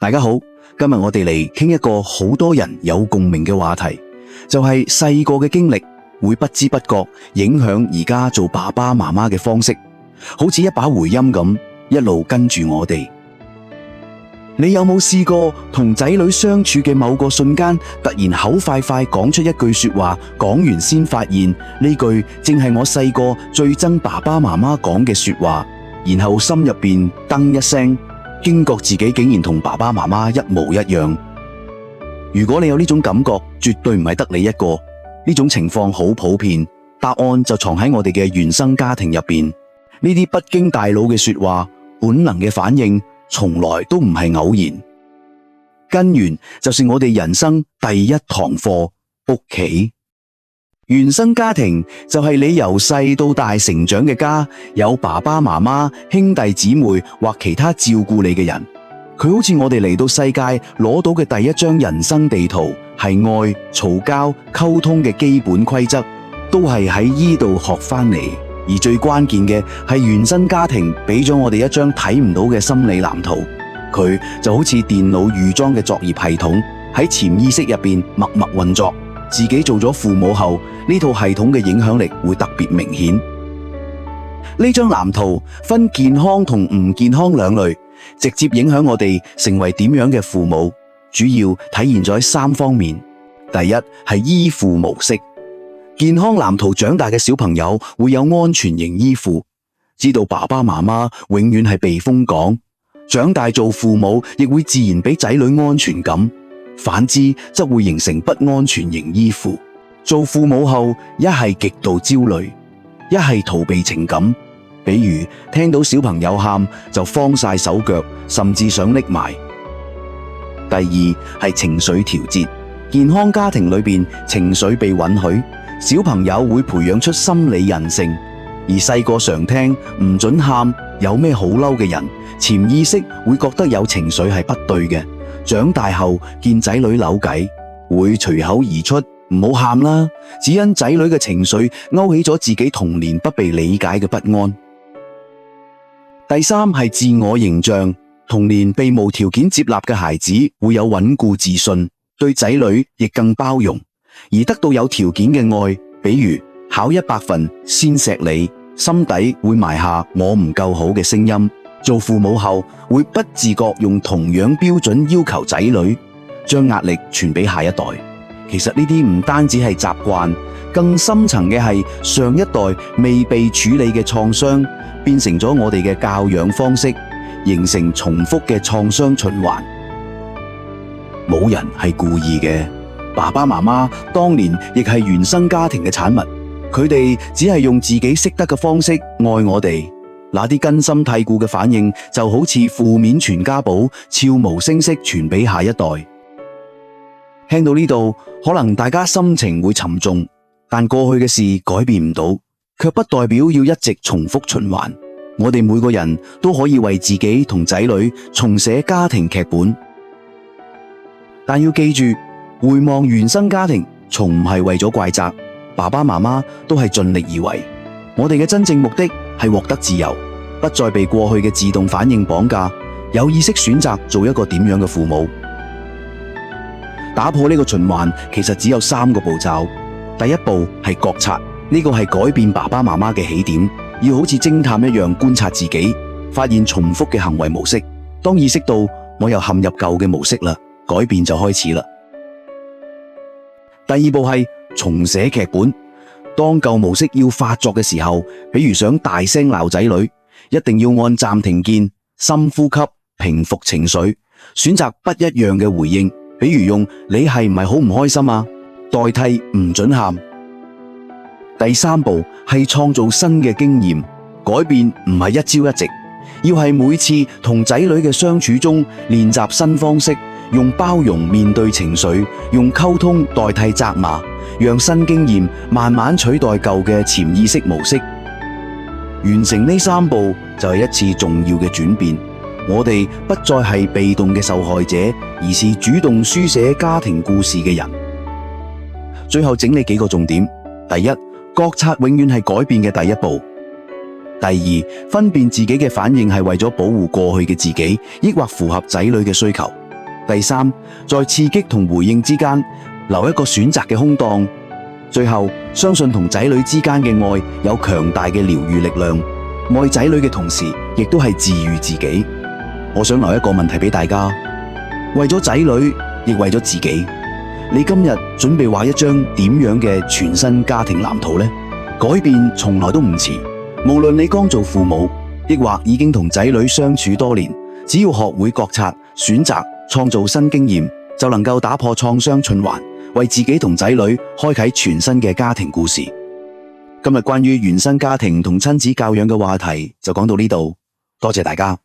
大家好，今日我哋嚟傾一個好多人有共鳴嘅話題，就係細個嘅經歷會不知不覺影響而家做爸爸媽媽嘅方式，好似一把回音咁，一路跟住我哋。你有冇試過同仔女相處嘅某個瞬間，突然口快快講出一句說話，講完先發現呢句正係我細個最憎爸爸媽媽講嘅說話，然後心入邊噔一聲，驚覺自己竟然同爸爸媽媽一模一樣。如果你有呢種感覺，絕對唔係得你一個，呢種情況好普遍，答案就藏喺我哋嘅原生家庭入邊。呢啲不經大腦嘅說話，本能嘅反應，從來都唔係偶然，根源就是我哋人生第一堂課，屋企。原生家庭就係你由細到大成長嘅家，有爸爸媽媽、兄弟姊妹或其他照顧你嘅人。佢好似我哋嚟到世界攞到嘅第一張人生地圖，係愛、嘈交、溝通嘅基本規則，都係喺依度學返嚟。而最關鍵嘅係原生家庭俾咗我哋一張睇唔到嘅心理藍圖，佢就好似電腦預裝嘅作業系統，喺潛意識入邊默默運作。自己做咗父母後，呢套系統嘅影響力會特別明顯。呢張藍圖分健康同唔健康兩類，直接影響我哋成為點樣嘅父母，主要體現在3方面。第一係依附模式。健康藍圖長大嘅小朋友會有安全型依附，知道爸爸媽媽永遠係避風港，長大做父母亦會自然俾仔女安全感。反之則會形成不安全型依附，做父母後一係極度焦慮，一係逃避情感，比如聽到小朋友喊就慌晒手腳，甚至想匿埋。第二係情緒調節，健康家庭裏邊情緒被允許，小朋友會培養出心理韌性，而細個常聽唔准喊，有咩好嬲嘅人，潛意識會覺得有情緒係不對嘅。長大後見仔女扭計，會隨口而出唔好喊啦，只因仔女嘅情緒勾起咗自己童年不被理解嘅不安。第三係自我形象，童年被無條件接納嘅孩子會有穩固自信，對仔女亦更包容。而得到有條件嘅愛，比如考100分先錫你，心底會埋下我唔夠好嘅聲音。做父母後會不自覺用同樣標準要求仔女，將壓力傳俾下一代。其實呢啲唔單止係習慣，更深層嘅係上一代未被處理嘅創傷，變成咗我哋嘅教養方式，形成重複嘅創傷循環。冇人係故意嘅。爸爸媽媽當年亦係原生家庭嘅產物，佢哋只係用自己識得嘅方式愛我哋。那啲根深蒂固嘅反應就好似負面傳家寶，悄無聲息傳俾下一代。聽到呢度，可能大家心情會沉重，但過去嘅事改變唔到，卻不代表要一直重複循環。我哋每個人都可以為自己同仔女重寫家庭劇本，但要記住，回望原生家庭，從唔係為咗怪責，爸爸媽媽都係盡力而為。我哋嘅真正目的係獲得自由，不再被過去嘅自動反應綁架，有意識選擇做一個點樣嘅父母。打破呢個循環，其實只有3個步驟。第一步係覺察，呢個係改變爸爸媽媽嘅起點，要好似偵探一樣觀察自己，發現重複嘅行為模式。當意識到我又陷入舊嘅模式啦，改變就開始啦。第二步係重寫劇本。當舊模式要發作嘅時候，比如想大聲鬧仔女，一定要按暫停鍵，深呼吸，平復情緒，選擇不一樣嘅回應，比如用你係唔係好唔開心啊，代替唔准喊。第三步係創造新嘅經驗，改變唔係一朝一夕，要係每次同仔女嘅相處中練習新方式，用包容面對情緒，用溝通代替責罵，讓新經驗慢慢取代舊嘅潛意識模式。完成呢3步就係一次重要嘅轉變。我哋不再係被動嘅受害者，而是主動書寫家庭故事嘅人。最後整理幾個重點：第一，覺察永遠係改變嘅第一步；第二，分辨自己嘅反應係為咗保護過去嘅自己，抑或符合仔女嘅需求；第三，在刺激同回應之間留一個選擇嘅空檔。最後，相信同仔女之間嘅愛有強大嘅療愈力量。愛仔女嘅同時，亦都係治愈自己。我想留一個問題俾大家：為咗仔女，亦為咗自己，你今日準備畫一張點樣嘅全新家庭藍圖呢？改變從來都唔遲，無論你剛做父母，亦或已經同仔女相處多年，只要學會覺察、選擇、創造新經驗，就能夠打破創傷循環，為自己同仔女開啟全新嘅家庭故事。今日關於原生家庭同親子教養嘅話題就講到呢度，多謝大家。